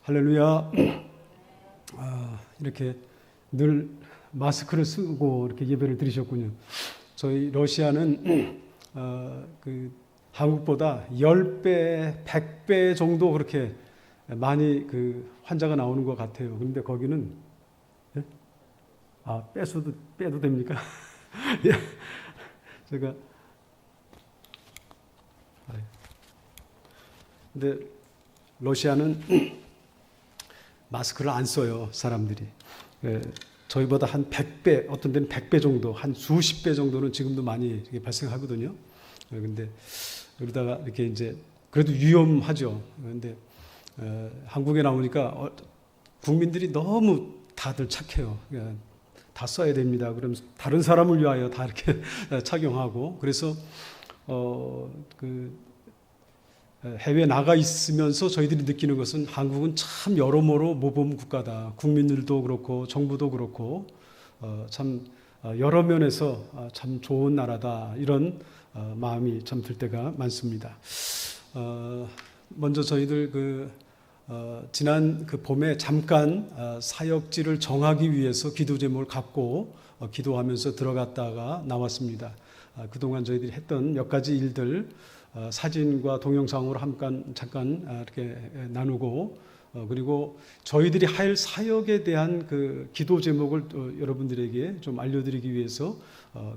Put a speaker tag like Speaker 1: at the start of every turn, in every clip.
Speaker 1: 할렐루야. 이렇게 늘 마스크를 쓰고 이렇게 예배를 드리셨군요. 저희 러시아는 한국보다 10배, 100배 정도 그렇게 많이 환자가 나오는 것 같아요. 그런데 거기는 빼도 됩니까? 예. 제가 근데 러시아는 마스크를 안 써요, 사람들이. 저희보다 한 100배, 어떤 데는 100배 정도, 한 수십 배 정도는 지금도 많이 발생하거든요. 근데 그러다가 이렇게 이제 그래도 위험하죠. 그런데 한국에 나오니까 국민들이 너무 다들 착해요. 다 써야 됩니다. 그럼 다른 사람을 위하여 다 이렇게 착용하고, 그래서 해외에 나가 있으면서 저희들이 느끼는 것은 한국은 참 여러모로 모범 국가다. 국민들도 그렇고 정부도 그렇고 참 여러 면에서 참 좋은 나라다. 이런 마음이 참 들 때가 많습니다. 먼저 저희들 지난 봄에 잠깐 사역지를 정하기 위해서 기도 제목을 갖고 기도하면서 들어갔다가 나왔습니다. 그동안 저희들이 했던 몇 가지 일들 사진과 동영상으로 잠깐 이렇게 나누고, 그리고 저희들이 할 사역에 대한 기도 제목을 여러분들에게 좀 알려드리기 위해서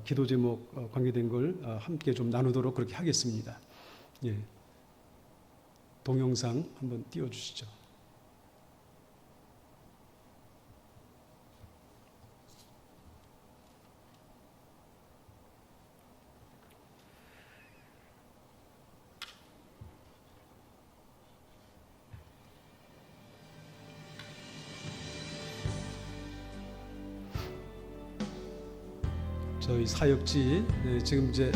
Speaker 1: 기도 제목 관계된 걸 함께 좀 나누도록 그렇게 하겠습니다. 예. 동영상 한번 띄워주시죠. 저희 사역지, 지금 이제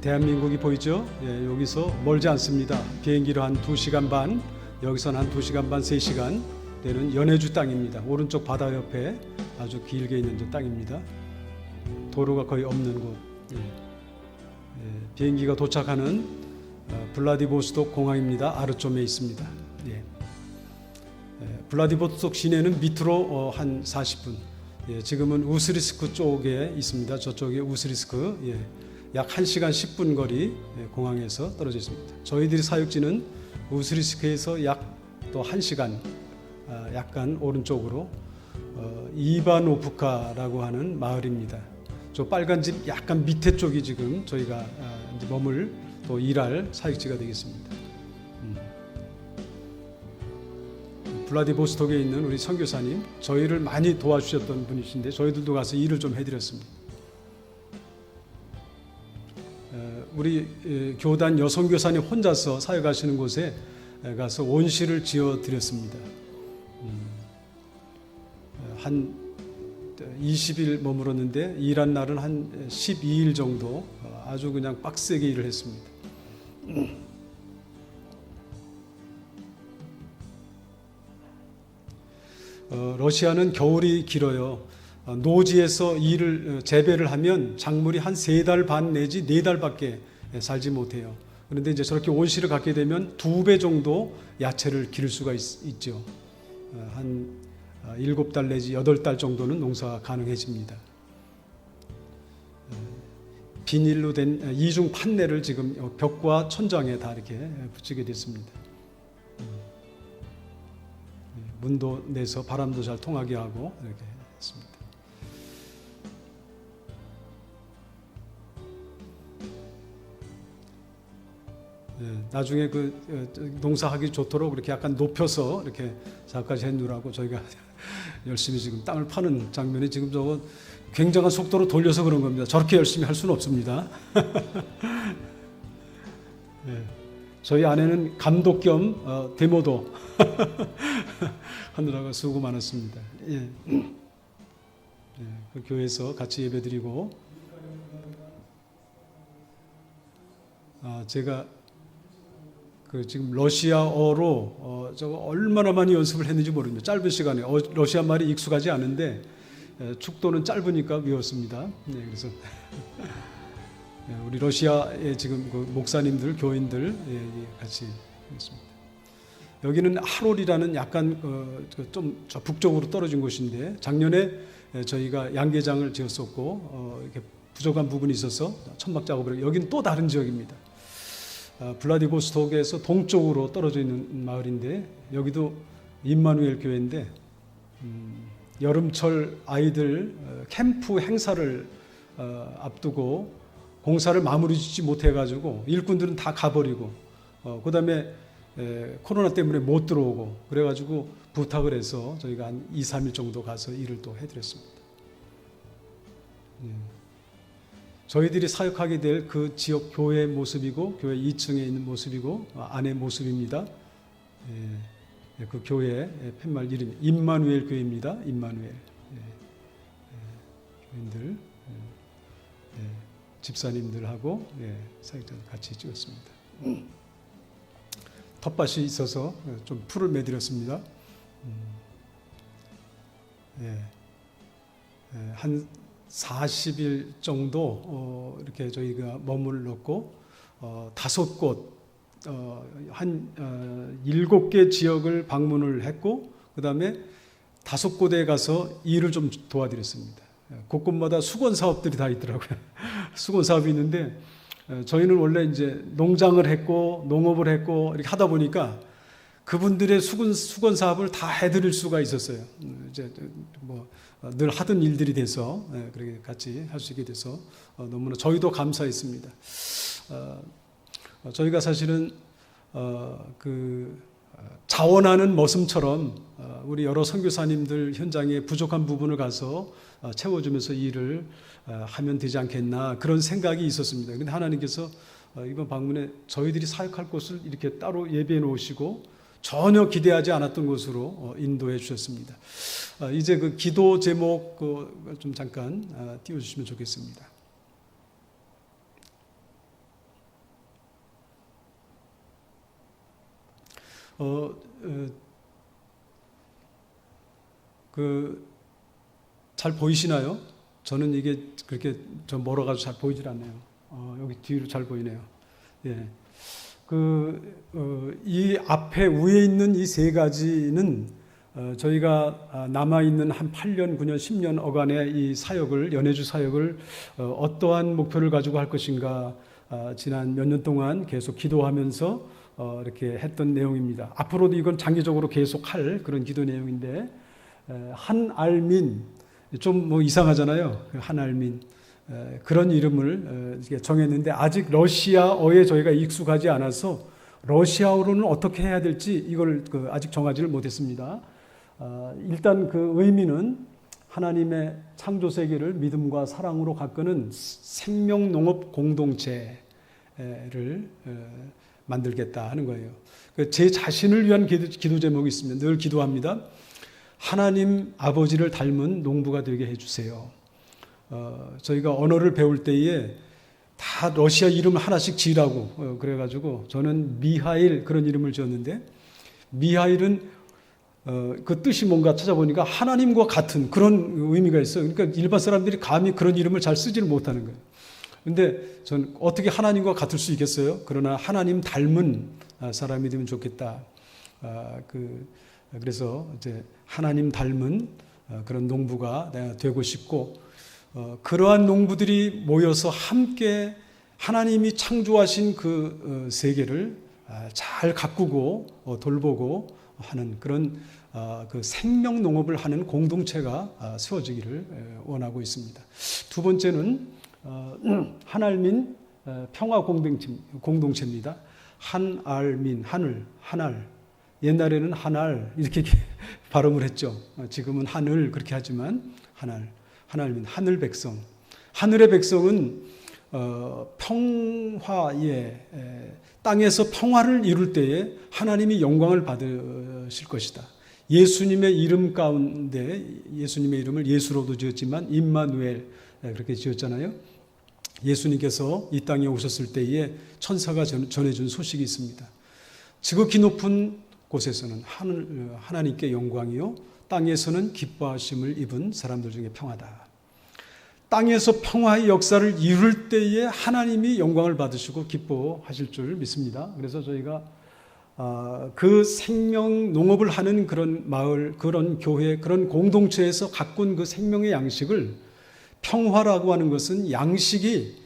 Speaker 1: 대한민국이 보이죠? 예, 여기서 멀지 않습니다. 비행기로 한 2시간 반, 여기서는 한 2시간 반, 3시간 되는 연해주 땅입니다. 오른쪽 바다 옆에 아주 길게 있는 땅입니다. 도로가 거의 없는 곳. 비행기가 도착하는 블라디보스톡 공항입니다. 아르점에 있습니다. 블라디보스톡 시내는 밑으로 한 40분. 지금은 우스리스크 쪽에 있습니다. 저쪽에 우스리스크, 약 1시간 10분 거리 공항에서 떨어져 있습니다. 저희들이 사역지는 우스리스크에서 약 또 1시간 약간 오른쪽으로 이바노프카라고 하는 마을입니다. 저 빨간 집 약간 밑에 쪽이 지금 저희가 이제 머물 또 일할 사역지가 되겠습니다. 블라디보스톡에 있는 우리 선교사님, 저희를 많이 도와주셨던 분이신데 저희들도 가서 일을 좀 해드렸습니다. 우리 교단 여성교사님 혼자서 사역하시는 곳에 가서 온실을 지어드렸습니다. 한 20일 머물었는데 일한 날은 한 12일 정도 아주 그냥 빡세게 일을 했습니다. 러시아는 겨울이 길어요. 노지에서 일을 재배를 하면 작물이 한 3달 반 내지 4달밖에 살지 못해요. 그런데 이제 저렇게 온실을 갖게 되면 2배 정도 야채를 기를 수가 있죠. 한 7달 내지 8달 정도는 농사가 가능해집니다. 비닐로 된 이중 판넬을 지금 벽과 천장에 다 이렇게 붙이게 됐습니다. 문도 내서 바람도 잘 통하게 하고 이렇게 했습니다. 나중에 농사하기 좋도록 이렇게 약간 높여서 이렇게 작까지 해놓으라고 저희가 열심히 지금 땅을 파는 장면이 지금 저거 굉장한 속도로 돌려서 그런 겁니다. 저렇게 열심히 할 수는 없습니다. 저희 아내는 감독 겸 데모도 하느라고 수고 많았습니다. 그 교회에서 같이 예배드리고, 제가 지금 러시아어로 저거 얼마나 많이 연습을 했는지 모릅니다. 짧은 시간에 러시아 말이 익숙하지 않은데 축도는 짧으니까 외웠습니다. 그래서 우리 러시아의 지금 목사님들, 교인들 같이 했습니다. 여기는 하롤이라는 약간 좀 북쪽으로 떨어진 곳인데 작년에 저희가 양계장을 지었었고 이렇게 부족한 부분이 있어서 천막 작업을 여기는 또 다른 지역입니다. 블라디보스톡에서 동쪽으로 떨어져 있는 마을인데 여기도 임마누엘 교회인데 여름철 아이들 캠프 행사를 앞두고 공사를 마무리 짓지 못해가지고 일꾼들은 다 가버리고 그 다음에 코로나 때문에 못 들어오고 그래가지고 부탁을 해서 저희가 한 2, 3일 정도 가서 일을 또 해드렸습니다. 저희들이 사역하게 될 그 지역 교회의 모습이고 교회 2층에 있는 모습이고 안의 모습입니다. 그 교회의 팻말 이름이 임마누엘 교회입니다. 임마누엘. 교인들, 집사님들하고 사역자들 같이 찍었습니다. 텃밭이 있어서 좀 풀을 매드렸습니다. 한 40일 정도 이렇게 저희가 머물렀고 5곳 한 7개 지역을 방문을 했고 그 다음에 5곳에 가서 일을 좀 도와드렸습니다. 곳곳마다 수건 사업들이 다 있더라고요. 수건 사업이 있는데 저희는 원래 이제 농장을 했고 농업을 했고 이렇게 하다 보니까 그분들의 수건 사업을 다 해드릴 수가 있었어요. 이제 뭐 늘 하던 일들이 돼서 그렇게 같이 할 수 있게 돼서 너무나 저희도 감사했습니다. 저희가 사실은 그 자원하는 머슴처럼 우리 여러 선교사님들 현장에 부족한 부분을 가서 채워주면서 일을 하면 되지 않겠나 그런 생각이 있었습니다. 그런데 하나님께서 이번 방문에 저희들이 사역할 곳을 이렇게 따로 예비해 놓으시고 전혀 기대하지 않았던 곳으로 인도해 주셨습니다. 이제 그 기도 제목 좀 잠깐 띄워주시면 좋겠습니다. 잘 보이시나요? 저는 이게 그렇게 좀 멀어가지고 잘 보이질 않네요. 여기 뒤로 잘 보이네요. 예. 이 앞에 위에 있는 이 세 가지는 저희가 남아있는 한 8년, 9년, 10년 어간의 이 사역을, 연해주 사역을 어떠한 목표를 가지고 할 것인가 지난 몇 년 동안 계속 기도하면서 이렇게 했던 내용입니다. 앞으로도 이건 장기적으로 계속 할 그런 기도 내용인데 한알민, 좀 뭐 이상하잖아요. 한알민. 그런 이름을 정했는데 아직 러시아어에 저희가 익숙하지 않아서 러시아어로는 어떻게 해야 될지 이걸 아직 정하지를 못했습니다. 일단 그 의미는 하나님의 창조 세계를 믿음과 사랑으로 가꾸는 생명농업 공동체를 만들겠다 하는 거예요. 제 자신을 위한 기도 제목이 있습니다. 늘 기도합니다. 하나님 아버지를 닮은 농부가 되게 해주세요. 저희가 언어를 배울 때에 다 러시아 이름을 하나씩 지으라고 그래가지고 저는 미하일 그런 이름을 지었는데 미하일은 그 뜻이 뭔가 찾아보니까 하나님과 같은 그런 의미가 있어요. 그러니까 일반 사람들이 감히 그런 이름을 잘 쓰지를 못하는 거예요. 근데 저는 어떻게 하나님과 같을 수 있겠어요? 그러나 하나님 닮은 사람이 되면 좋겠다. 그래서 이제 하나님 닮은 그런 농부가 되고 싶고 그러한 농부들이 모여서 함께 하나님이 창조하신 그 세계를 잘 가꾸고 돌보고 하는 그런 그 생명 농업을 하는 공동체가 세워지기를 원하고 있습니다. 두 번째는 한알민 평화 공동체입니다. 한알민, 하늘. 옛날에는 하늘 이렇게 발음을 했죠. 지금은 하늘 그렇게 하지만 하늘민, 하늘 백성. 하늘의 백성은 평화에 땅에서 평화를 이룰 때에 하나님이 영광을 받으실 것이다. 예수님의 이름 가운데 예수님의 이름을 예수로도 지었지만 임마누엘 그렇게 지었잖아요. 예수님께서 이 땅에 오셨을 때에 천사가 전해준 소식이 있습니다. 지극히 높은 곳에서는 하나님께 영광이요 땅에서는 기뻐하심을 입은 사람들 중에 평화다. 땅에서 평화의 역사를 이룰 때에 하나님이 영광을 받으시고 기뻐하실 줄 믿습니다. 그래서 저희가 그 생명 농업을 하는 그런 마을, 그런 교회, 그런 공동체에서 가꾼 그 생명의 양식을 평화라고 하는 것은 양식이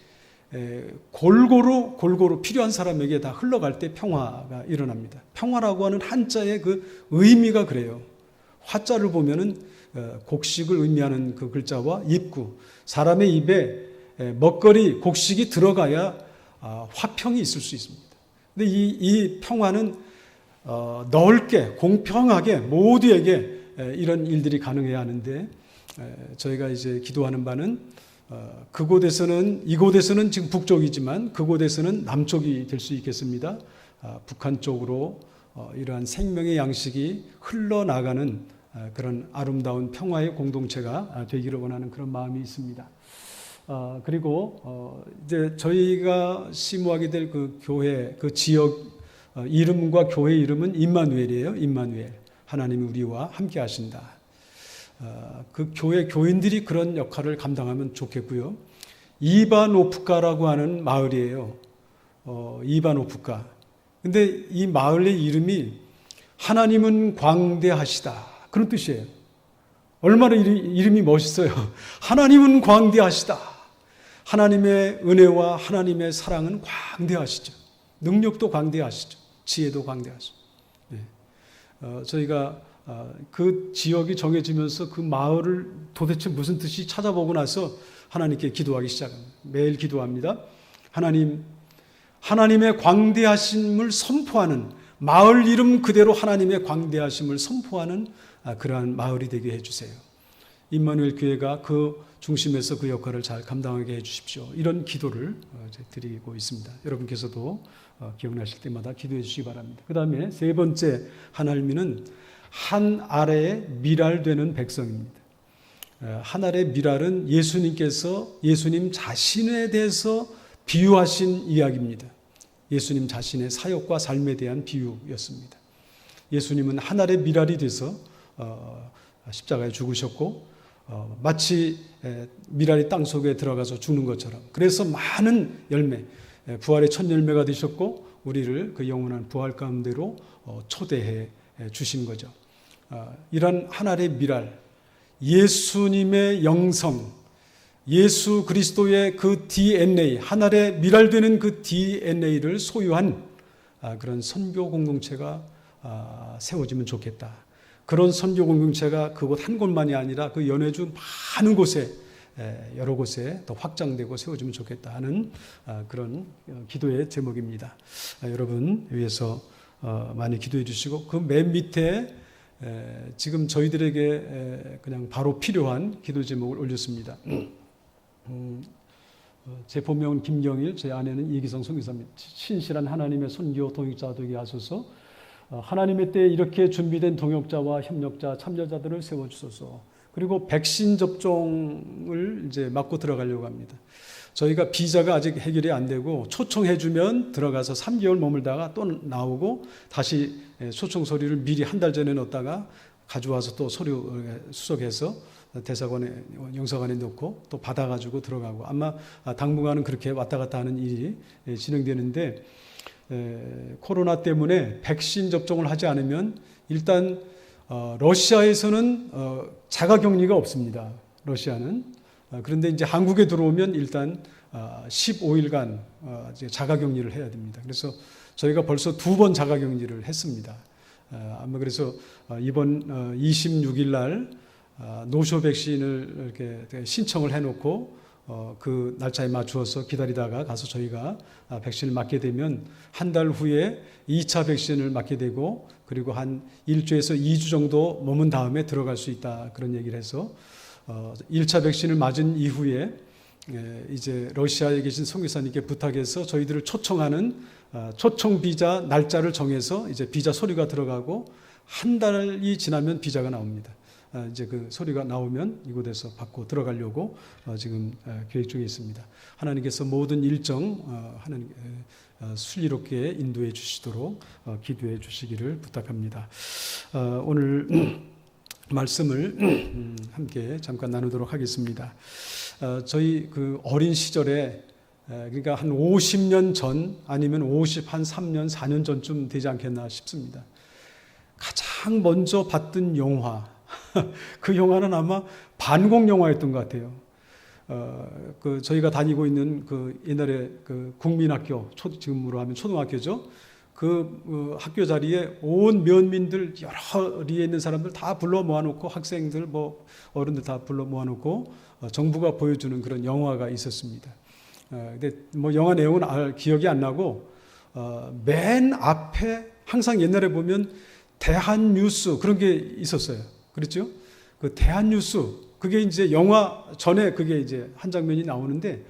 Speaker 1: 골고루 필요한 사람에게 다 흘러갈 때 평화가 일어납니다. 평화라고 하는 한자의 그 의미가 그래요. 화자를 보면은 곡식을 의미하는 그 글자와 입구, 사람의 입에 먹거리, 곡식이 들어가야 화평이 있을 수 있습니다. 근데 이 평화는 넓게 공평하게 모두에게 이런 일들이 가능해야 하는데, 저희가 이제 기도하는 바는 이곳에서는 지금 북쪽이지만 그곳에서는 남쪽이 될 수 있겠습니다. 북한 쪽으로 이러한 생명의 양식이 흘러나가는 그런 아름다운 평화의 공동체가 되기를 원하는 그런 마음이 있습니다. 그리고 이제 저희가 심호하게 될 그 교회, 그 지역 이름과 교회 이름은 임마누엘이에요. 임마누엘. 하나님이 우리와 함께 하신다. 그 교회 교인들이 그런 역할을 감당하면 좋겠고요. 이바노프카라고 하는 마을이에요. 이바노프카. 근데 이 마을의 이름이 하나님은 광대하시다. 그런 뜻이에요. 얼마나 이름이 멋있어요. 하나님은 광대하시다. 하나님의 은혜와 하나님의 사랑은 광대하시죠. 능력도 광대하시죠. 지혜도 광대하시죠. 저희가 그 지역이 정해지면서 그 마을을 도대체 무슨 뜻이 찾아보고 나서 하나님께 기도하기 시작합니다. 매일 기도합니다. 하나님의 광대하심을 선포하는, 마을 이름 그대로 하나님의 광대하심을 선포하는 그러한 마을이 되게 해주세요. 임마누엘 교회가 그 중심에서 그 역할을 잘 감당하게 해주십시오. 이런 기도를 드리고 있습니다. 여러분께서도 기억나실 때마다 기도해 주시기 바랍니다. 그 다음에 세 번째 하나님은 한 아래에 밀알되는 백성입니다. 한 아래 밀알은 예수님 자신에 대해서 비유하신 이야기입니다. 예수님 자신의 사역과 삶에 대한 비유였습니다. 예수님은 한 알의 밀알이 돼서 십자가에 죽으셨고, 마치 밀알이 땅속에 들어가서 죽는 것처럼, 그래서 많은 열매, 부활의 첫 열매가 되셨고 우리를 그 영원한 부활 가운데로 초대해 주신 거죠. 이런 한 알의 밀알, 예수님의 영성, 예수 그리스도의 그 DNA, 한 알의 밀알되는 그 DNA를 소유한 그런 선교 공동체가 세워지면 좋겠다. 그런 선교 공동체가 그곳 한 곳만이 아니라 그 연해주 많은 곳에, 여러 곳에 더 확장되고 세워지면 좋겠다 하는 그런 기도의 제목입니다. 여러분 위해서 많이 기도해 주시고, 그 맨 밑에 지금 저희들에게 그냥 바로 필요한 기도 제목을 올렸습니다. 제 본명은 김경일, 제 아내는 이기성 선교사입니다. 신실한 하나님의 선교 동역자 되게 하소서. 하나님의 때에 이렇게 준비된 동역자와 협력자, 참여자들을 세워주소서. 그리고 백신 접종을 이제 맞고 들어가려고 합니다. 저희가 비자가 아직 해결이 안 되고, 초청해주면 들어가서 3개월 머물다가 또 나오고, 다시 초청 서류를 미리 한 달 전에 넣었다가 가져와서 또 서류 수속해서 대사관에, 영사관에 넣고 또 받아가지고 들어가고, 아마 당분간은 그렇게 왔다 갔다 하는 일이 진행되는데, 코로나 때문에 백신 접종을 하지 않으면 일단 러시아에서는 자가격리가 없습니다. 러시아는. 그런데 이제 한국에 들어오면 일단 15일간 자가격리를 해야 됩니다. 그래서 저희가 벌써 2번 자가격리를 했습니다. 아마 그래서 이번 26일 날 노쇼 백신을 이렇게 신청을 해놓고 그 날짜에 맞추어서 기다리다가 가서 저희가 백신을 맞게 되면 한 달 후에 2차 백신을 맞게 되고, 그리고 한 1주에서 2주 정도 머문 다음에 들어갈 수 있다, 그런 얘기를 해서 1차 백신을 맞은 이후에 이제 러시아에 계신 선교사님께 부탁해서 저희들을 초청하는 초청 비자 날짜를 정해서 이제 비자 서류가 들어가고, 한 달이 지나면 비자가 나옵니다. 이제 그 서류가 나오면 이곳에서 받고 들어가려고 지금 계획 중에 있습니다. 하나님께서 모든 일정 하나님 순리롭게 인도해 주시도록 기도해 주시기를 부탁합니다. 오늘 말씀을 함께 잠깐 나누도록 하겠습니다. 저희 그 어린 시절에 그러니까 한 50년 전 아니면 3년, 4년 전쯤 되지 않겠나 싶습니다. 가장 먼저 봤던 영화, 그 영화는 아마 반공 영화였던 것 같아요. 저희가 다니고 있는 그 옛날에 그 국민학교, 지금으로 하면 초등학교죠. 학교 자리에 온 면민들, 여러 리에 있는 사람들 다 불러 모아놓고, 학생들, 어른들 다 불러 모아놓고, 정부가 보여주는 그런 영화가 있었습니다. 근데 영화 내용은 기억이 안 나고, 맨 앞에 항상 옛날에 보면 대한뉴스 그런 게 있었어요. 그렇죠? 그 대한뉴스, 그게 이제 영화 전에 그게 이제 한 장면이 나오는데,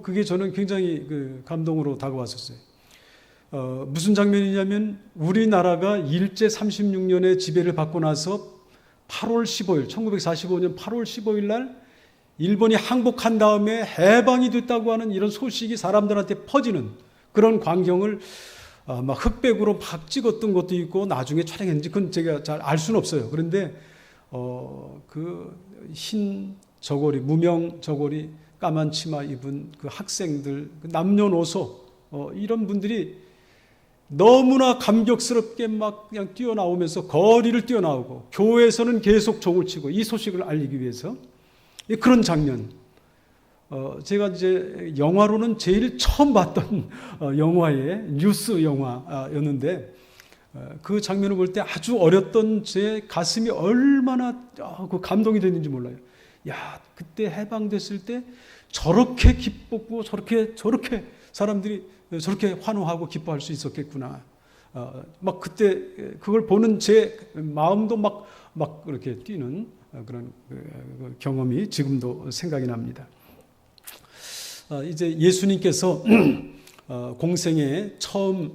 Speaker 1: 그게 저는 굉장히 감동으로 다가왔었어요. 무슨 장면이냐면 우리나라가 일제 36년의 지배를 받고 나서 8월 15일, 1945년 8월 15일 날 일본이 항복한 다음에 해방이 됐다고 하는 이런 소식이 사람들한테 퍼지는 그런 광경을 막 흑백으로 막 찍었던 것도 있고 나중에 촬영했는지 그건 제가 잘 알 수는 없어요. 그런데 그 흰 저고리, 무명 저고리, 까만 치마 입은 그 학생들, 그 남녀노소 이런 분들이 너무나 감격스럽게 막 그냥 뛰어나오면서 거리를 뛰어나오고 교회에서는 계속 종을 치고 이 소식을 알리기 위해서 그런 장면. 제가 이제 영화로는 제일 처음 봤던 영화의 뉴스 영화였는데 그 장면을 볼 때 아주 어렸던 제 가슴이 얼마나 그 감동이 됐는지 몰라요. 야, 그때 해방됐을 때 저렇게 기뻤고 저렇게 사람들이 저렇게 환호하고 기뻐할 수 있었겠구나. 막 그때 그걸 보는 제 마음도 막 그렇게 뛰는 그런 경험이 지금도 생각이 납니다. 이제 예수님께서 공생에 처음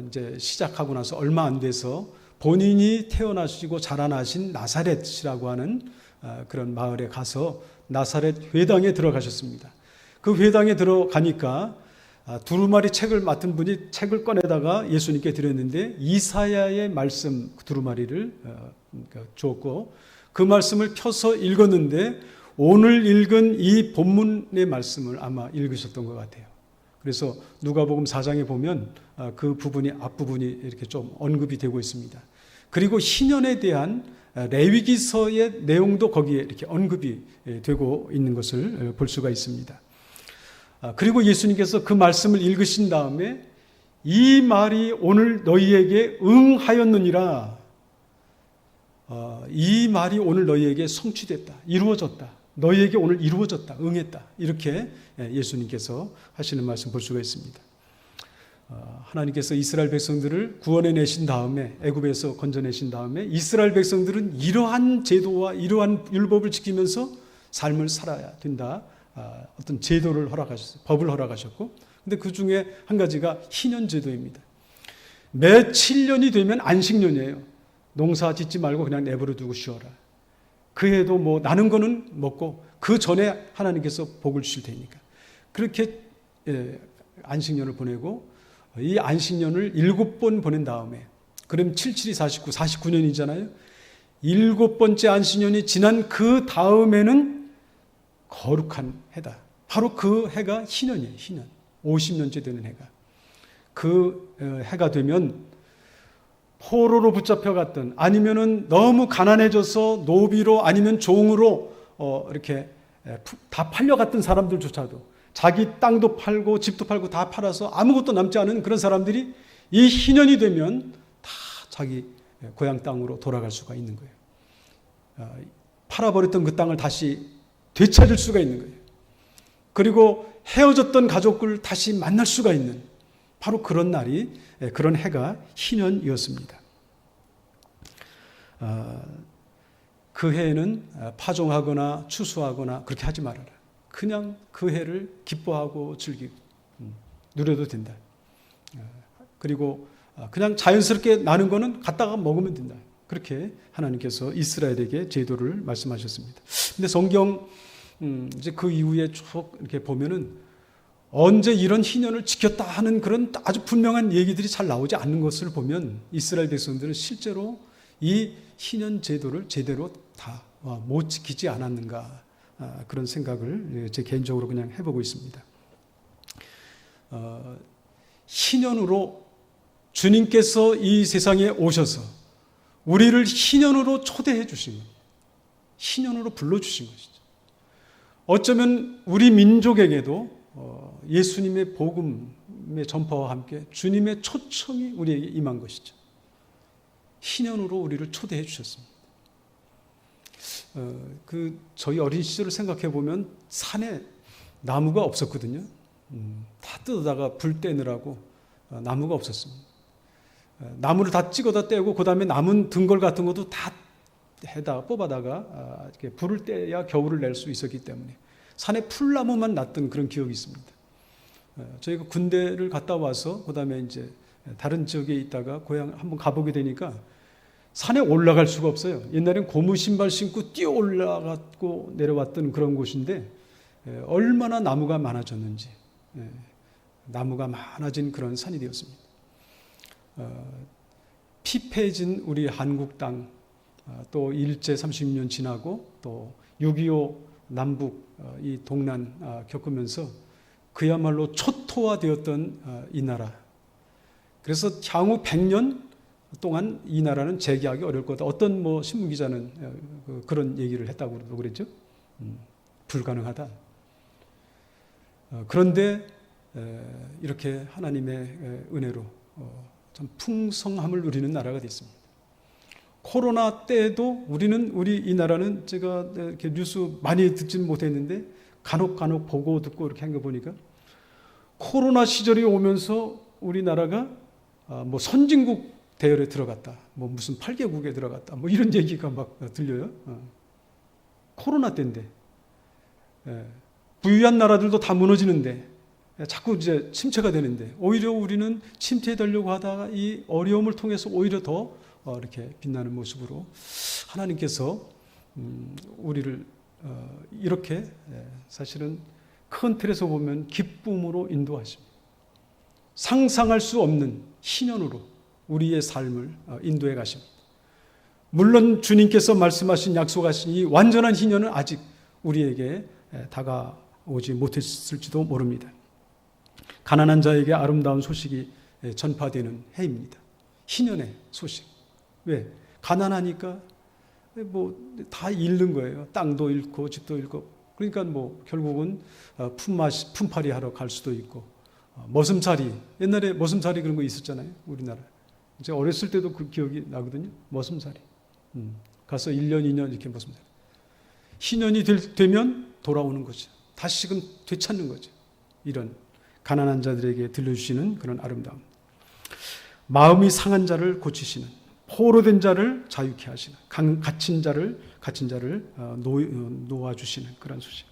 Speaker 1: 이제 시작하고 나서 얼마 안 돼서 본인이 태어나시고 자라나신 나사렛이라고 하는 그런 마을에 가서 나사렛 회당에 들어가셨습니다. 그 회당에 들어가니까 두루마리 책을 맡은 분이 책을 꺼내다가 예수님께 드렸는데 이사야의 말씀 두루마리를 주었고 그 말씀을 펴서 읽었는데 오늘 읽은 이 본문의 말씀을 아마 읽으셨던 것 같아요. 그래서 누가복음 4장에 보면 그 부분이 앞부분이 이렇게 좀 언급이 되고 있습니다. 그리고 희년에 대한 레위기서의 내용도 거기에 이렇게 언급이 되고 있는 것을 볼 수가 있습니다. 그리고 예수님께서 그 말씀을 읽으신 다음에 이 말이 오늘 너희에게 응하였느니라. 이 말이 오늘 너희에게 성취됐다. 이루어졌다. 너희에게 오늘 이루어졌다. 응했다. 이렇게 예수님께서 하시는 말씀 볼 수가 있습니다. 하나님께서 이스라엘 백성들을 구원해 내신 다음에 애굽에서 건져내신 다음에 이스라엘 백성들은 이러한 제도와 이러한 율법을 지키면서 삶을 살아야 된다. 어떤 제도를 허락하셨어요. 법을 허락하셨고, 근데 그 중에 한 가지가 희년 제도입니다. 매 7년이 되면 안식년이에요. 농사 짓지 말고 그냥 내버려 두고 쉬어라. 그 해도 나는 거는 먹고 그 전에 하나님께서 복을 주실 테니까. 그렇게 안식년을 보내고 이 안식년을 7번 보낸 다음에 그럼 77이 49, 49년이잖아요. 7번째 안식년이 지난 그 다음에는 거룩한 해다. 바로 그 해가 희년이에요. 희년. 50년째 되는 해가. 그 해가 되면 포로로 붙잡혀갔던 아니면은 너무 가난해져서 노비로 아니면 종으로 이렇게 다 팔려갔던 사람들조차도 자기 땅도 팔고 집도 팔고 다 팔아서 아무것도 남지 않은 그런 사람들이 이 희년이 되면 다 자기 고향 땅으로 돌아갈 수가 있는 거예요. 팔아버렸던 그 땅을 다시 되찾을 수가 있는 거예요. 그리고 헤어졌던 가족을 다시 만날 수가 있는 바로 그런 날이 그런 해가 희년이었습니다. 그 해에는 파종하거나 추수하거나 그렇게 하지 말아라. 그냥 그 해를 기뻐하고 즐기고 누려도 된다. 그리고 그냥 자연스럽게 나는 거는 갖다가 먹으면 된다. 그렇게 하나님께서 이스라엘에게 제도를 말씀하셨습니다. 근데 성경 이제 그 이후에 쭉 이렇게 보면은 언제 이런 희년을 지켰다 하는 그런 아주 분명한 얘기들이 잘 나오지 않는 것을 보면 이스라엘 백성들은 실제로 이 희년 제도를 제대로 다 못 지키지 않았는가 그런 생각을 제 개인적으로 그냥 해보고 있습니다. 희년으로 주님께서 이 세상에 오셔서 우리를 희년으로 초대해 주신 겁니다. 희년으로 불러주신 것이죠. 어쩌면 우리 민족에게도 예수님의 복음의 전파와 함께 주님의 초청이 우리에게 임한 것이죠. 희년으로 우리를 초대해 주셨습니다. 저희 어린 시절을 생각해 보면 산에 나무가 없었거든요. 다 뜯어다가 불 떼느라고 나무가 없었습니다. 나무를 다 찍어다 떼고 그 다음에 남은 등걸 같은 것도 다 해다 뽑아다가 이렇게 불을 떼야 겨울을 낼 수 있었기 때문에 산에 풀나무만 났던 그런 기억이 있습니다. 저희가 군대를 갔다 와서 그 다음에 이제 다른 지역에 있다가 고향 한번 가보게 되니까 산에 올라갈 수가 없어요. 옛날엔 고무 신발 신고 뛰어 올라갔고 내려왔던 그런 곳인데 얼마나 나무가 많아졌는지, 나무가 많아진 그런 산이 되었습니다. 피폐해진 우리 한국 땅, 또 일제 36년 지나고 또 6.25 남북 이 동란 겪으면서 그야말로 초토화되었던 이 나라. 그래서 향후 100년 동안 이 나라는 재개하기 어려울 거다. 어떤 신문 기자는 그런 얘기를 했다고 그랬죠. 불가능하다. 그런데 이렇게 하나님의 은혜로 참 풍성함을 누리는 나라가 됐습니다. 코로나 때에도 우리 이 나라는 제가 이렇게 뉴스 많이 듣지는 못했는데 간혹 보고 듣고 이렇게 한 거 보니까 코로나 시절이 오면서 우리나라가 선진국 대열에 들어갔다. 무슨 8개국에 들어갔다. 이런 얘기가 막 들려요. 코로나 때인데. 부유한 나라들도 다 무너지는데 자꾸 이제 침체가 되는데 오히려 우리는 침체되려고 하다가 이 어려움을 통해서 오히려 더 이렇게 빛나는 모습으로 하나님께서 우리를 이렇게 사실은 큰 틀에서 보면 기쁨으로 인도하십니다. 상상할 수 없는 희년으로 우리의 삶을 인도해 가십니다. 물론 주님께서 말씀하신 약속하신 이 완전한 희년은 아직 우리에게 다가오지 못했을지도 모릅니다. 가난한 자에게 아름다운 소식이 전파되는 해입니다. 희년의 소식. 왜? 가난하니까 다 잃는 거예요. 땅도 잃고 집도 잃고. 그러니까 결국은 품팔이 하러 갈 수도 있고 머슴살이, 옛날에 머슴살이 그런 거 있었잖아요. 우리나라. 제가 어렸을 때도 그 기억이 나거든요. 머슴살이. 가서 1년, 2년 이렇게 머슴살이. 희년이 되면 돌아오는 거죠. 다시금 되찾는 거죠. 이런 가난한 자들에게 들려주시는 그런 아름다움. 마음이 상한 자를 고치시는, 포로된 자를 자유케 하시는, 갇힌 자를 놓아주시는 그런 소식.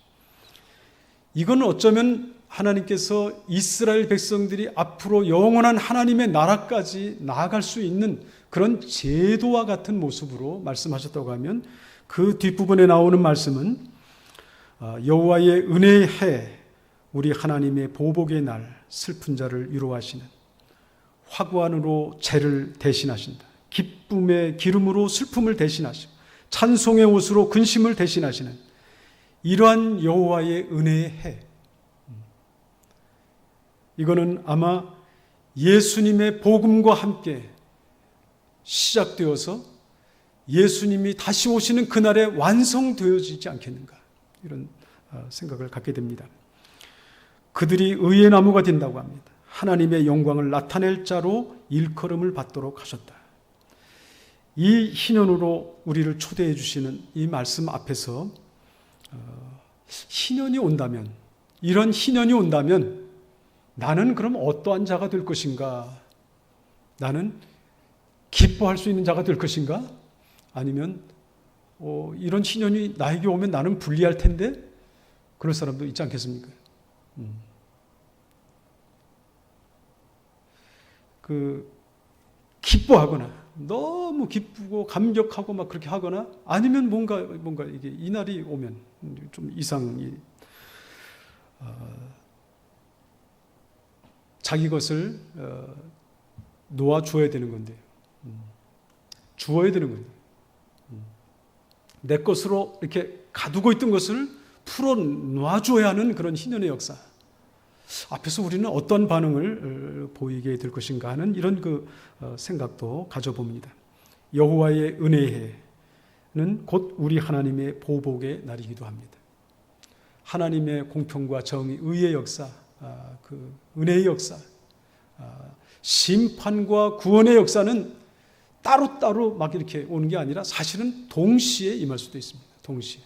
Speaker 1: 이건 어쩌면 하나님께서 이스라엘 백성들이 앞으로 영원한 하나님의 나라까지 나아갈 수 있는 그런 제도와 같은 모습으로 말씀하셨다고 하면 그 뒷부분에 나오는 말씀은 여호와의 은혜의 해, 우리 하나님의 보복의 날, 슬픈 자를 위로하시는, 화관으로 죄를 대신하신다. 기쁨의 기름으로 슬픔을 대신하시고 찬송의 옷으로 근심을 대신하시는 이러한 여호와의 은혜의 해. 이거는 아마 예수님의 복음과 함께 시작되어서 예수님이 다시 오시는 그날에 완성되어지지 않겠는가, 이런 생각을 갖게 됩니다. 그들이 의의 나무가 된다고 합니다. 하나님의 영광을 나타낼 자로 일컬음을 받도록 하셨다. 이 희년으로 우리를 초대해 주시는 이 말씀 앞에서 희년이 온다면, 이런 희년이 온다면 나는 그럼 어떠한 자가 될 것인가? 나는 기뻐할 수 있는 자가 될 것인가? 아니면 이런 희년이 나에게 오면 나는 불리할 텐데, 그럴 사람도 있지 않겠습니까? 기뻐하거나 너무 기쁘고 감격하고 막 그렇게 하거나, 아니면 뭔가 이게 이 날이 오면 좀 이상이 자기 것을 놓아 주어야 되는 건데, 주어야 되는 건데, 내 것으로 이렇게 가두고 있던 것을 풀어 놔줘야 하는 그런 희년의 역사. 앞에서 우리는 어떤 반응을 보이게 될 것인가 하는 이런 생각도 가져봅니다. 여호와의 은혜해는 곧 우리 하나님의 보복의 날이기도 합니다. 하나님의 공평과 정의, 의의 역사, 은혜의 역사, 심판과 구원의 역사는 따로따로 막 이렇게 오는 게 아니라 사실은 동시에 임할 수도 있습니다. 동시에.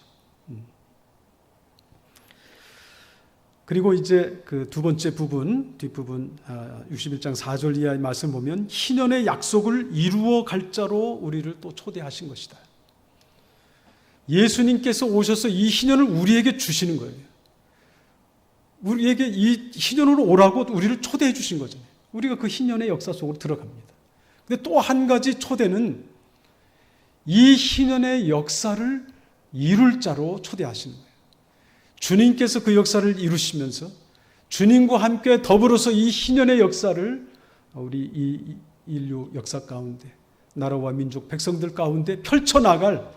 Speaker 1: 그리고 이제 그 두 번째 부분, 뒷부분 61장 4절 이하의 말씀 보면 희년의 약속을 이루어 갈 자로 우리를 또 초대하신 것이다. 예수님께서 오셔서 이 희년을 우리에게 주시는 거예요. 우리에게 이 희년으로 오라고 우리를 초대해 주신 거잖아요. 우리가 그 희년의 역사 속으로 들어갑니다. 근데 또 한 가지 초대는 이 희년의 역사를 이룰 자로 초대하시는 거예요. 주님께서 그 역사를 이루시면서 주님과 함께 더불어서 이 희년의 역사를 우리 이 인류 역사 가운데 나라와 민족 백성들 가운데 펼쳐나갈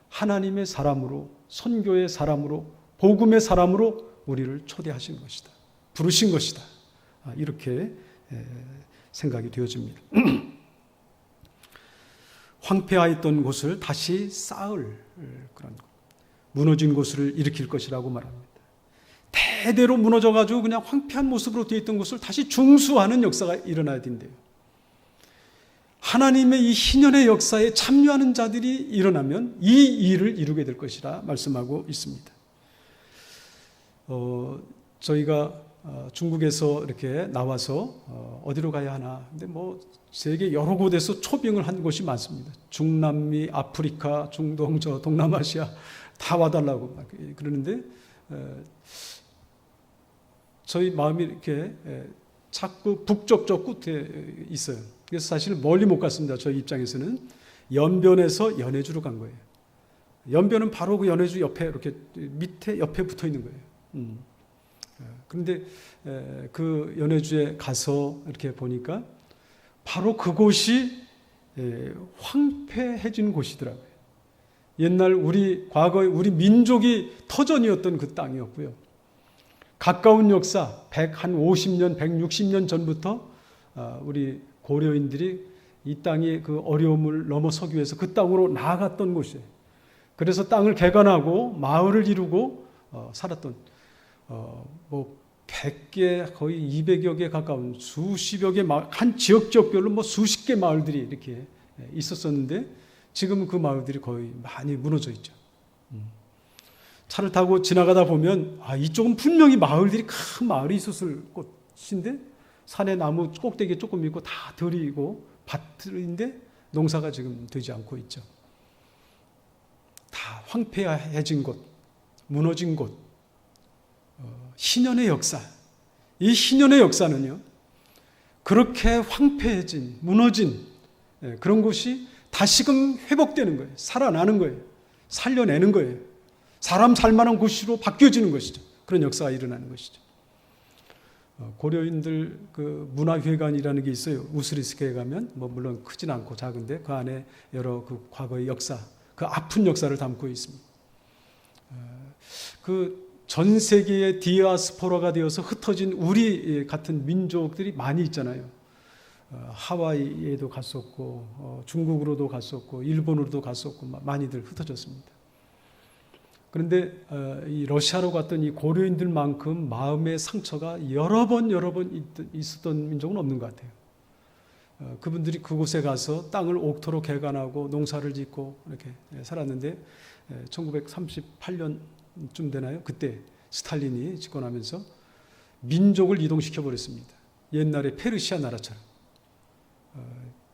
Speaker 1: 하나님의 사람으로, 선교의 사람으로, 복음의 사람으로 우리를 초대하신 것이다. 부르신 것이다. 이렇게 생각이 되어집니다. 황폐하였던 곳을 다시 쌓을 그런 것. 무너진 곳을 일으킬 것이라고 말합니다. 대대로 무너져가지고 그냥 황폐한 모습으로 되어 있던 곳을 다시 중수하는 역사가 일어나야 된대요. 하나님의 이 희년의 역사에 참여하는 자들이 일어나면 이 일을 이루게 될 것이라 말씀하고 있습니다. 저희가 중국에서 이렇게 나와서 어디로 가야 하나. 근데 세계 여러 곳에서 초빙을 한 곳이 많습니다. 중남미, 아프리카, 중동, 동남아시아 다 와달라고 그러는데 저희 마음이 이렇게 자꾸 북쪽 저 끝에 있어요. 그래서 사실 멀리 못 갔습니다. 저희 입장에서는 연변에서 연해주로 간 거예요. 연변은 바로 그 연해주 옆에 이렇게 밑에 옆에 붙어 있는 거예요. 그런데 그 연해주에 가서 이렇게 보니까 바로 그곳이 황폐해진 곳이더라고요. 옛날 과거에 우리 민족이 터전이었던 그 땅이었고요. 가까운 역사, 150년, 160년 전부터 우리 고려인들이 이 땅의 그 어려움을 넘어서기 위해서 그 땅으로 나아갔던 곳이에요. 그래서 땅을 개간하고 마을을 이루고 살았던 100개, 거의 200여 개 가까운 수십여 개 마을, 한 지역별로 수십 개 마을들이 이렇게 있었었는데 지금은 그 마을들이 거의 많이 무너져 있죠. 차를 타고 지나가다 보면 이쪽은 분명히 마을들이 큰 마을이 있었을 곳인데 산에 나무 꼭대기에 조금 있고 다 들이고 밭들인데 농사가 지금 되지 않고 있죠. 다 황폐해진 곳, 무너진 곳, 희년의 역사. 이 희년의 역사는요, 그렇게 황폐해진, 무너진 그런 곳이 다시금 회복되는 거예요. 살아나는 거예요. 살려내는 거예요. 사람 살만한 곳으로 바뀌어지는 것이죠. 그런 역사가 일어나는 것이죠. 고려인들 그 문화회관이라는 게 있어요. 우스리스크에 가면 물론 크진 않고 작은데 그 안에 여러 그 과거의 역사, 그 아픈 역사를 담고 있습니다. 그 전 세계의 디아스포라가 되어서 흩어진 우리 같은 민족들이 많이 있잖아요. 하와이에도 갔었고 중국으로도 갔었고 일본으로도 갔었고 많이들 흩어졌습니다. 그런데 이 러시아로 갔던 이 고려인들만큼 마음의 상처가 여러 번 있었던 민족은 없는 것 같아요. 그분들이 그곳에 가서 땅을 옥토로 개간하고 농사를 짓고 이렇게 살았는데 1938년쯤 되나요? 그때 스탈린이 집권하면서 민족을 이동시켜 버렸습니다. 옛날에 페르시아 나라처럼.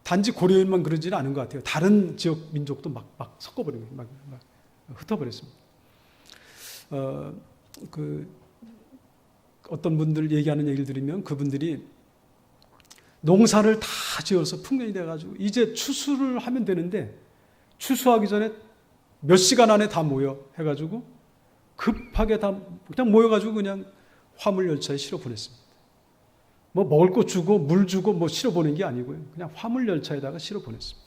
Speaker 1: 단지 고려인만 그러지는 않은 것 같아요. 다른 지역 민족도 막 섞어버린 거예요. 막 흩어버렸습니다. 어떤 분들 얘기하는 얘기를 들으면 그분들이 농사를 다 지어서 풍년이 돼가지고 이제 추수를 하면 되는데 추수하기 전에 몇 시간 안에 다 모여 해가지고 급하게 다 그냥 모여가지고 그냥 화물 열차에 실어 보냈습니다. 먹을 거 주고 물 주고 실어 보낸 게 아니고요. 그냥 화물 열차에다가 실어 보냈습니다.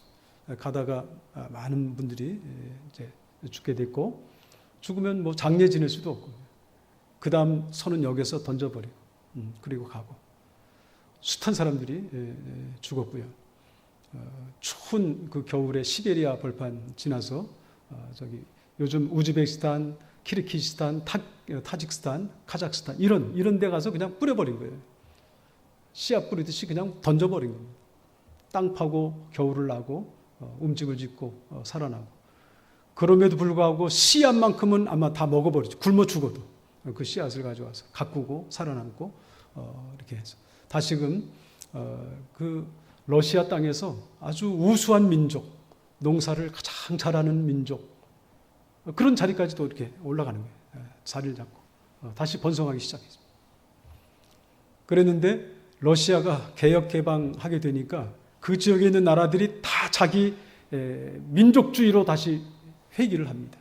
Speaker 1: 가다가 많은 분들이 이제 죽게 됐고 죽으면 장례 지낼 수도 없고 그 다음 선은 역에서 던져버리고 그리고 가고 숱한 사람들이 죽었고요. 추운 그 겨울에 시베리아 벌판 지나서 저기 요즘 우즈베키스탄, 키르기스탄, 타직스탄, 카자흐스탄 이런 데 가서 그냥 뿌려버린 거예요. 씨앗 뿌리듯이 그냥 던져버린 겁니다. 땅 파고 겨울을 나고 움직을 짓고 살아나고. 그럼에도 불구하고 씨앗만큼은 아마 다 먹어버리죠. 굶어 죽어도 그 씨앗을 가져와서 가꾸고 살아남고 이렇게 해서 다시금 그 러시아 땅에서 아주 우수한 민족, 농사를 가장 잘하는 민족, 그런 자리까지도 이렇게 올라가는 거예요. 자리를 잡고 다시 번성하기 시작했습니다. 그랬는데 러시아가 개혁 개방하게 되니까 그 지역에 있는 나라들이 다 자기 민족주의로 다시 회귀를 합니다.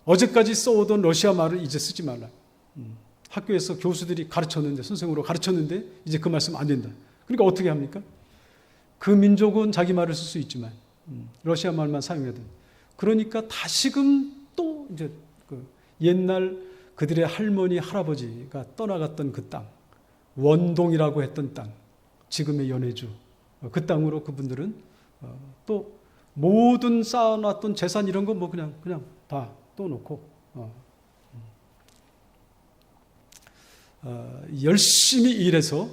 Speaker 1: 어제까지 써오던 러시아 말을 이제 쓰지 말라. 학교에서 교수들이 가르쳤는데, 선생으로 가르쳤는데 이제 그 말씀 안 된다. 그러니까 어떻게 합니까? 그 민족은 자기 말을 쓸 수 있지만 러시아 말만 사용해야 된다. 그러니까 다시금 또 이제 그 옛날 그들의 할머니, 할아버지가 떠나갔던 그 땅, 원동이라고 했던 땅, 지금의 연해주, 그 땅으로 그분들은 또 모든 쌓아놨던 재산 이런 거 뭐 그냥 다 떠놓고 열심히 일해서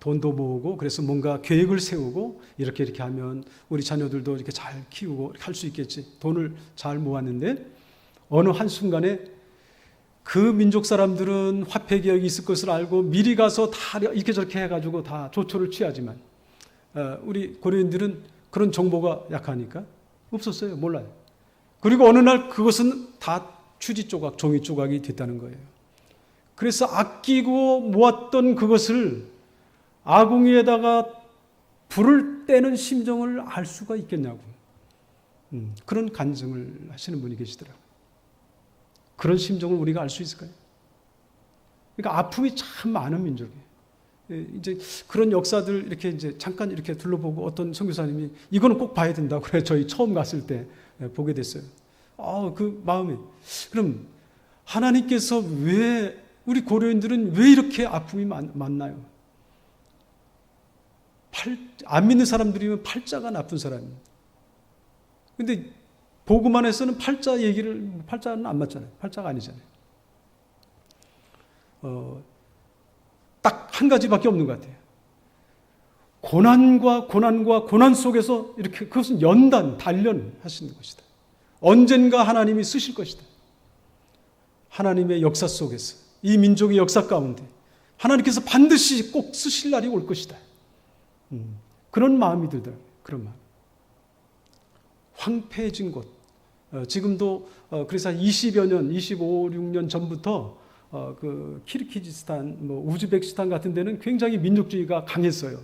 Speaker 1: 돈도 모으고 그래서 뭔가 계획을 세우고 이렇게 하면 우리 자녀들도 이렇게 잘 키우고 할 수 있겠지. 돈을 잘 모았는데 어느 한순간에 그 민족 사람들은 화폐 개혁이 있을 것을 알고 미리 가서 다 이렇게 저렇게 해가지고 다 조처를 취하지만 우리 고려인들은 그런 정보가 약하니까 없었어요. 몰라요. 그리고 어느 날 그것은 다 휴지 조각, 종이 조각이 됐다는 거예요. 그래서 아끼고 모았던 그것을 아궁이에다가 불을 떼는 심정을 알 수가 있겠냐고. 그런 간증을 하시는 분이 계시더라고요. 그런 심정을 우리가 알 수 있을까요? 그러니까 아픔이 참 많은 민족이에요. 이제 그런 역사들 이렇게 이제 잠깐 이렇게 둘러보고 어떤 선교사님이 이거는 꼭 봐야 된다고 그래. 저희 처음 갔을 때 보게 됐어요. 그 마음이. 그럼 하나님께서 왜 우리 고려인들은 왜 이렇게 아픔이 많나요? 안 믿는 사람들이면 팔자가 나쁜 사람입니다. 근데 복음안에서는 팔자는 안 맞잖아요. 팔자가 아니잖아요. 딱 한 가지밖에 없는 것 같아요. 고난 속에서 이렇게 그것은 단련하시는 것이다. 언젠가 하나님이 쓰실 것이다. 하나님의 역사 속에서 이 민족의 역사 가운데 하나님께서 반드시 꼭 쓰실 날이 올 것이다. 그런 마음이 들더라고요. 그런 마음. 황폐해진 곳. 지금도 그래서 20여 년, 25, 6년 전부터 그 키르기즈스탄, 우즈베키스탄 같은 데는 굉장히 민족주의가 강했어요.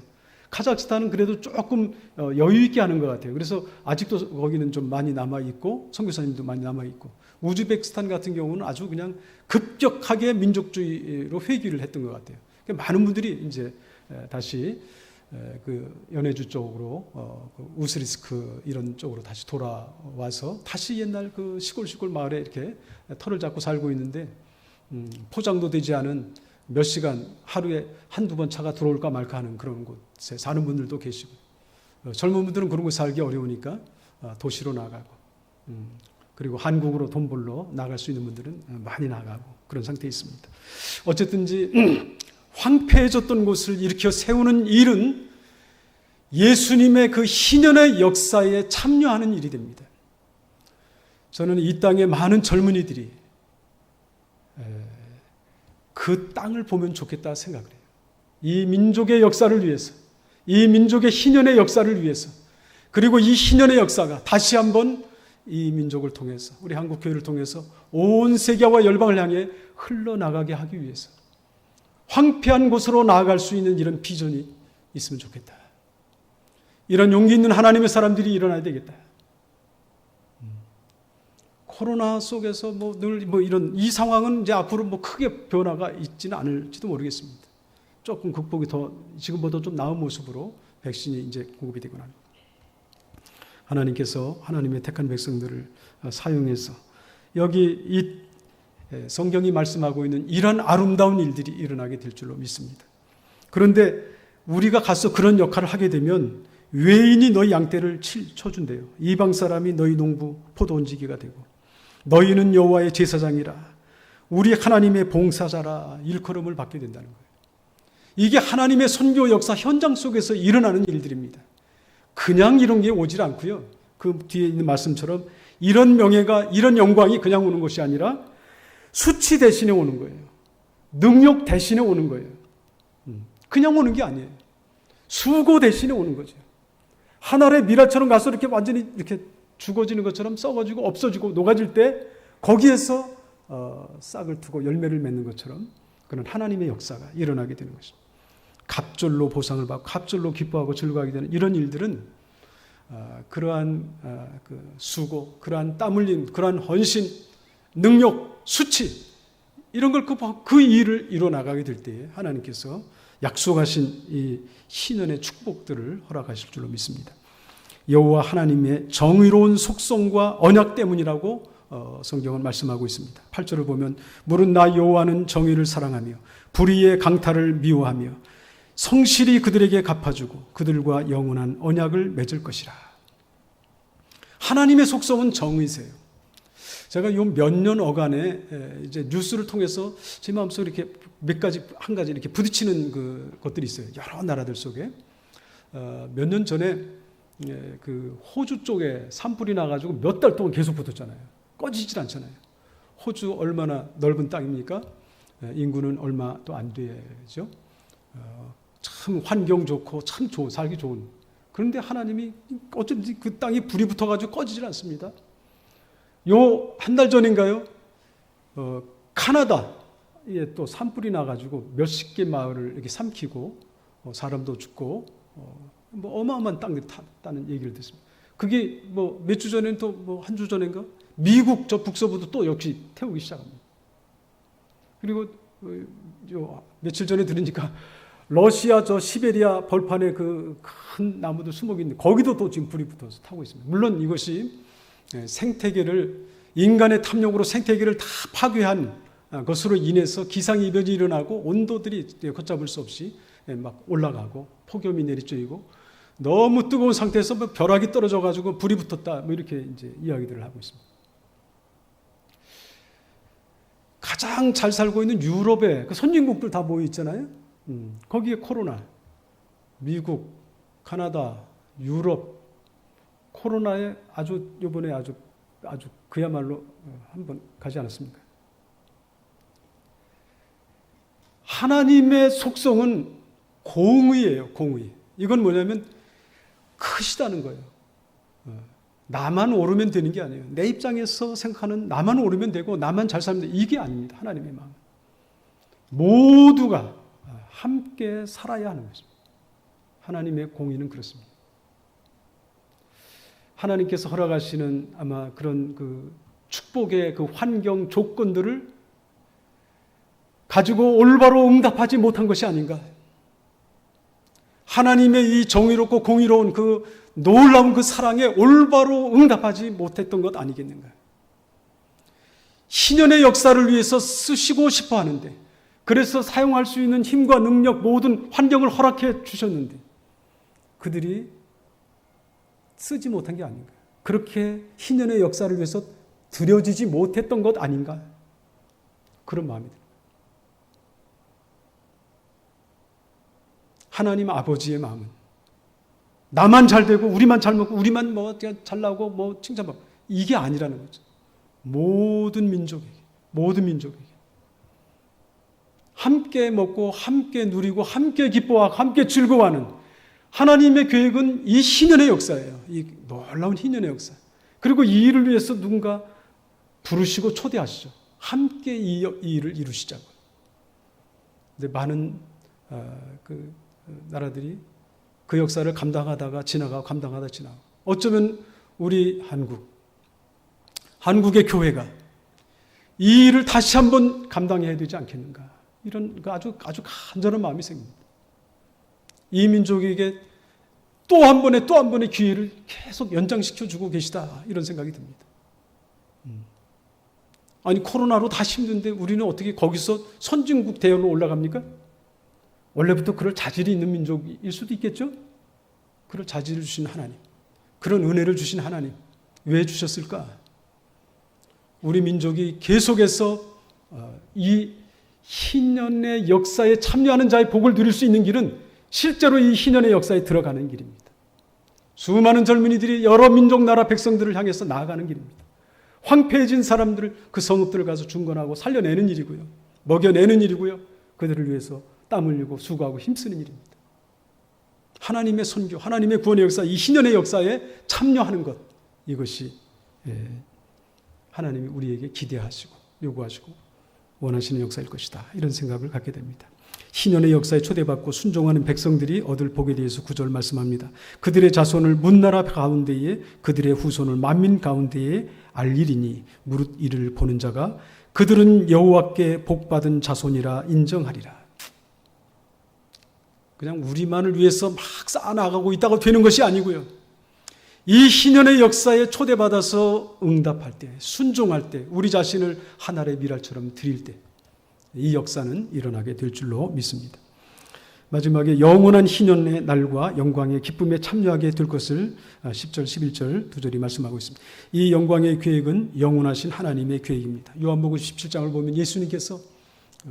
Speaker 1: 카자흐스탄은 그래도 조금 여유 있게 하는 것 같아요. 그래서 아직도 거기는 좀 많이 남아 있고 선교사님도 많이 남아 있고 우즈베키스탄 같은 경우는 아주 그냥 급격하게 민족주의로 회귀를 했던 것 같아요. 많은 분들이 이제 다시 그 연해주 쪽으로 우스리스크 이런 쪽으로 다시 돌아와서 다시 옛날 그 시골 마을에 이렇게 터를 잡고 살고 있는데 포장도 되지 않은 몇 시간 하루에 한두 번 차가 들어올까 말까 하는 그런 곳에 사는 분들도 계시고 젊은 분들은 그런 곳에 살기 어려우니까 도시로 나가고 그리고 한국으로 돈 벌러 나갈 수 있는 분들은 많이 나가고 그런 상태에 있습니다. 어쨌든지 황폐해졌던 곳을 일으켜 세우는 일은 예수님의 그 희년의 역사에 참여하는 일이 됩니다. 저는 이 땅에 많은 젊은이들이 그 땅을 보면 좋겠다 생각을 해요. 이 민족의 역사를 위해서, 이 민족의 희년의 역사를 위해서, 그리고 이 희년의 역사가 다시 한번 이 민족을 통해서, 우리 한국교회를 통해서 온 세계와 열방을 향해 흘러나가게 하기 위해서 황폐한 곳으로 나아갈 수 있는 이런 비전이 있으면 좋겠다. 이런 용기 있는 하나님의 사람들이 일어나야 되겠다. 코로나 속에서 늘 이런 이 상황은 이제 앞으로 크게 변화가 있지는 않을지도 모르겠습니다. 조금 극복이 더 지금보다 좀 나은 모습으로 백신이 이제 공급이 되고 나면 하나님께서 하나님의 택한 백성들을 사용해서 여기 이 성경이 말씀하고 있는 이런 아름다운 일들이 일어나게 될 줄로 믿습니다. 그런데 우리가 가서 그런 역할을 하게 되면 외인이 너희 양떼를 쳐준대요. 이방 사람이 너희 농부 포도 얹기가 되고 너희는 여호와의 제사장이라 우리 하나님의 봉사자라 일컬음을 받게 된다는 거예요. 이게 하나님의 선교 역사 현장 속에서 일어나는 일들입니다. 그냥 이런 게 오질 않고요. 그 뒤에 있는 말씀처럼 이런 명예가 이런 영광이 그냥 오는 것이 아니라 수치 대신에 오는 거예요. 능력 대신에 오는 거예요. 그냥 오는 게 아니에요. 수고 대신에 오는 거죠. 하늘의 미라처럼 가서 이렇게 완전히 이렇게 죽어지는 것처럼 썩어지고 없어지고 녹아질 때 거기에서 싹을 트고 열매를 맺는 것처럼 그런 하나님의 역사가 일어나게 되는 것입니다. 갑절로 보상을 받고 갑절로 기뻐하고 즐거워하게 되는 이런 일들은 그러한 그 수고, 그러한 땀 흘림, 그러한 헌신, 능력, 수치 이런 걸 그 일을 이뤄나가게 될 때에 하나님께서 약속하신 이 희년의 축복들을 허락하실 줄로 믿습니다. 여호와 하나님의 정의로운 속성과 언약 때문이라고 성경은 말씀하고 있습니다. 8절을 보면 무릇 나 여호와는 정의를 사랑하며 불의의 강탈을 미워하며 성실히 그들에게 갚아주고 그들과 영원한 언약을 맺을 것이라. 하나님의 속성은 정의세요. 제가 요 몇 년 어간에 이제 뉴스를 통해서 제 마음속에 이렇게 한 가지 이렇게 부딪히는 것들이 있어요. 여러 나라들 속에. 몇 년 전에 그 호주 쪽에 산불이 나가지고 몇 달 동안 계속 붙었잖아요. 꺼지질 않잖아요. 호주 얼마나 넓은 땅입니까? 인구는 얼마도 안 되죠. 참 환경 좋고 참 살기 좋은. 그런데 하나님이 어쩐지 그 땅이 불이 붙어가지고 꺼지질 않습니다. 요 한 달 전인가요? 카나다에 또 산불이 나가지고 몇십 개 마을을 이렇게 삼키고 사람도 죽고 뭐 어마어마한 땅들이 탔다는 얘기를 듣습니다. 그게 뭐 몇 주 전에는 또 뭐 한 주 전인가? 미국 저 북서부도 또 역시 태우기 시작합니다. 그리고 며칠 전에 들으니까 러시아 저 시베리아 벌판에 그 큰 나무들 수목이 있는데 거기도 또 지금 불이 붙어서 타고 있습니다. 물론 이것이 생태계를 인간의 탐욕으로 생태계를 다 파괴한 것으로 인해서 기상이변이 일어나고 온도들이 걷잡을 수 없이 막 올라가고 폭염이 내리쬐이고 너무 뜨거운 상태에서 뭐 벼락이 떨어져 가지고 불이 붙었다 뭐 이렇게 이제 이야기들을 하고 있습니다. 가장 잘 살고 있는 유럽의 그 선진국들 다 모여 있잖아요. 거기에 코로나, 미국, 카나다, 유럽 코로나에 이번에 아주 그야말로 한번 가지 않았습니까? 하나님의 속성은 공의예요, 공의. 이건 뭐냐면 크시다는 거예요. 나만 옳으면 되는 게 아니에요. 내 입장에서 생각하는 나만 옳으면 되고 나만 잘 살면 돼. 이게 아닙니다. 하나님의 마음. 모두가 함께 살아야 하는 것입니다. 하나님의 공의는 그렇습니다. 하나님께서 허락하시는 아마 그런 그 축복의 그 환경 조건들을 가지고 올바로 응답하지 못한 것이 아닌가. 하나님의 이 정의롭고 공의로운 그 놀라운 그 사랑에 올바로 응답하지 못했던 것 아니겠는가. 희년의 역사를 위해서 쓰시고 싶어 하는데 그래서 사용할 수 있는 힘과 능력 모든 환경을 허락해 주셨는데 그들이 쓰지 못한 게 아닌가. 그렇게 희년의 역사를 위해서 드려지지 못했던 것 아닌가. 그런 마음이 듭니다. 하나님 아버지의 마음은 나만 잘 되고 우리만 잘 먹고 우리만 뭐 잘나고 뭐 칭찬받고 이게 아니라는 거죠. 모든 민족에게 함께 먹고 함께 누리고 함께 기뻐하고 함께 즐거워하는 하나님의 계획은 이 희년의 역사예요. 이 놀라운 희년의 역사. 그리고 이 일을 위해서 누군가 부르시고 초대하시죠. 함께 이 일을 이루시자고. 근데 많은 나라들이 그 역사를 감당하다가 지나가고 감당하다 지나가고 어쩌면 우리 한국의 교회가 이 일을 다시 한번 감당해야 되지 않겠는가. 이런 아주 간절한 마음이 생깁니다. 이 민족에게 또 한 번의 기회를 계속 연장시켜 주고 계시다. 이런 생각이 듭니다. 아니 코로나로 다 힘든데 우리는 어떻게 거기서 선진국 대열로 올라갑니까? 원래부터 그럴 자질이 있는 민족일 수도 있겠죠? 그럴 자질을 주신 하나님, 그런 은혜를 주신 하나님 왜 주셨을까? 우리 민족이 계속해서 이 희년의 역사에 참여하는 자의 복을 누릴 수 있는 길은 실제로 이 희년의 역사에 들어가는 길입니다. 수많은 젊은이들이 여러 민족 나라 백성들을 향해서 나아가는 길입니다. 황폐해진 사람들을 그 성읍들을 가서 중건하고 살려내는 일이고요. 먹여내는 일이고요. 그들을 위해서 땀 흘리고 수고하고 힘쓰는 일입니다. 하나님의 선교, 하나님의 구원의 역사, 이 희년의 역사에 참여하는 것, 이것이 하나님이 우리에게 기대하시고 요구하시고 원하시는 역사일 것이다. 이런 생각을 갖게 됩니다. 희년의 역사에 초대받고 순종하는 백성들이 얻을 복에 대해서 9절 말씀합니다. 그들의 자손을 문나라 가운데에 그들의 후손을 만민 가운데에 알리리니 무릇 이를 보는 자가 그들은 여호와께 복받은 자손이라 인정하리라. 그냥 우리만을 위해서 막 쌓아나가고 있다고 되는 것이 아니고요. 이 희년의 역사에 초대받아서 응답할 때, 순종할 때, 우리 자신을 하늘의 미랄처럼 드릴 때 이 역사는 일어나게 될 줄로 믿습니다. 마지막에 영원한 희년의 날과 영광의 기쁨에 참여하게 될 것을 10절, 11절 두 절이 말씀하고 있습니다. 이 영광의 계획은 영원하신 하나님의 계획입니다. 요한복음 17장을 보면 예수님께서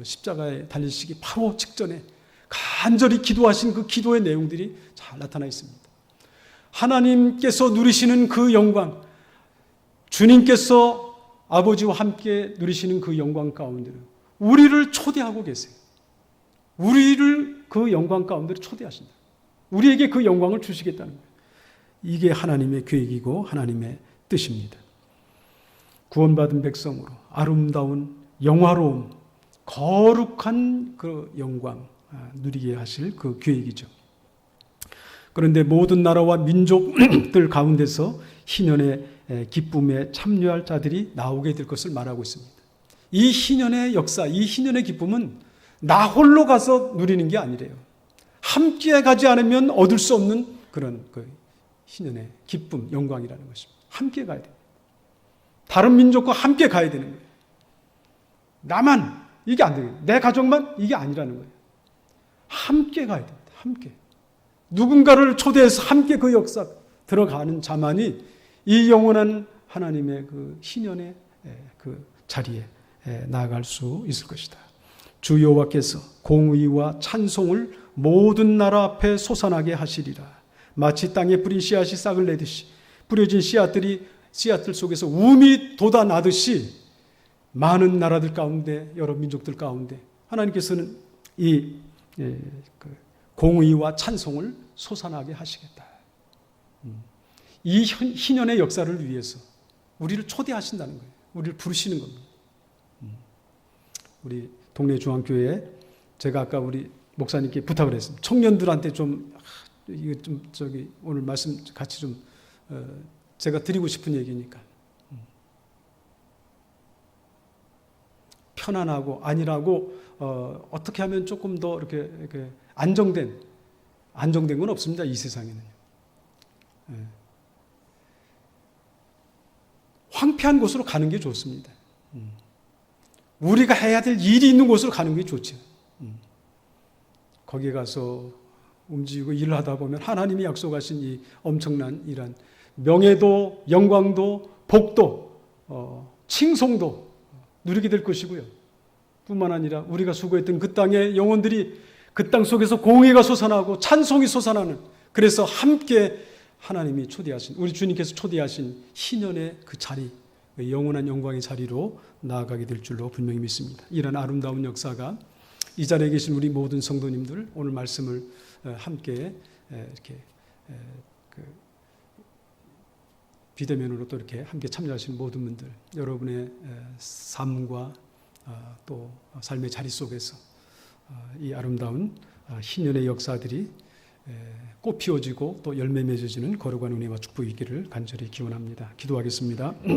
Speaker 1: 십자가에 달리시기 바로 직전에 간절히 기도하신 그 기도의 내용들이 잘 나타나 있습니다. 하나님께서 누리시는 그 영광, 주님께서 아버지와 함께 누리시는 그 영광 가운데는 우리를 초대하고 계세요. 우리를 그 영광 가운데로 초대하신다. 우리에게 그 영광을 주시겠다는 거예요. 이게 하나님의 계획이고 하나님의 뜻입니다. 구원받은 백성으로 아름다운 영화로움, 거룩한 그 영광 누리게 하실 그 계획이죠. 그런데 모든 나라와 민족들 가운데서 희년의 기쁨에 참여할 자들이 나오게 될 것을 말하고 있습니다. 이 희년의 역사, 이 희년의 기쁨은 나 홀로 가서 누리는 게 아니래요. 함께 가지 않으면 얻을 수 없는 그런 그 희년의 기쁨, 영광이라는 것입니다. 함께 가야 돼요. 다른 민족과 함께 가야 되는 거예요. 나만 이게 안 돼요. 내 가족만 이게 아니라는 거예요. 함께 가야 됩니다. 함께. 누군가를 초대해서 함께 그 역사 들어가는 자만이 이 영원한 하나님의 그 희년의 그 자리에 나아갈 수 있을 것이다. 주 여호와께서 공의와 찬송을 모든 나라 앞에 솟아나게 하시리라. 마치 땅에 뿌린 씨앗이 싹을 내듯이 뿌려진 씨앗들 속에서 움이 돋아나듯이 많은 나라들 가운데 여러 민족들 가운데 하나님께서는 이 공의와 찬송을 솟아나게 하시겠다. 이 희년의 역사를 위해서 우리를 초대하신다는 거예요. 우리를 부르시는 겁니다. 우리 동네 중앙교회에 제가 아까 우리 목사님께 부탁을 했습니다. 청년들한테 오늘 말씀 같이 제가 드리고 싶은 얘기니까 편안하고 안일하고 어떻게 하면 조금 더 이렇게 안정된 건 없습니다. 이 세상에는. 황폐한 곳으로 가는 게 좋습니다. 우리가 해야 될 일이 있는 곳으로 가는 게 좋죠. 거기에 가서 움직이고 일을 하다 보면 하나님이 약속하신 이 엄청난 이런 명예도 영광도 복도 칭송도 누리게 될 것이고요. 뿐만 아니라 우리가 수고했던 그 땅의 영혼들이 그 땅 속에서 공의가 솟아나고 찬송이 솟아나는, 그래서 함께 하나님이 초대하신, 우리 주님께서 초대하신 희년의 그 자리, 영원한 영광의 자리로 나아가게 될 줄로 분명히 믿습니다. 이런 아름다운 역사가 이 자리에 계신 우리 모든 성도님들, 오늘 말씀을 함께 이렇게 비대면으로 또 이렇게 함께 참여하시는 모든 분들, 여러분의 삶과 또 삶의 자리 속에서 이 아름다운 희년의 역사들이 꽃 피워지고 또 열매 맺어지는 거룩한 은혜와 축복이 있기를 간절히 기원합니다. 기도하겠습니다.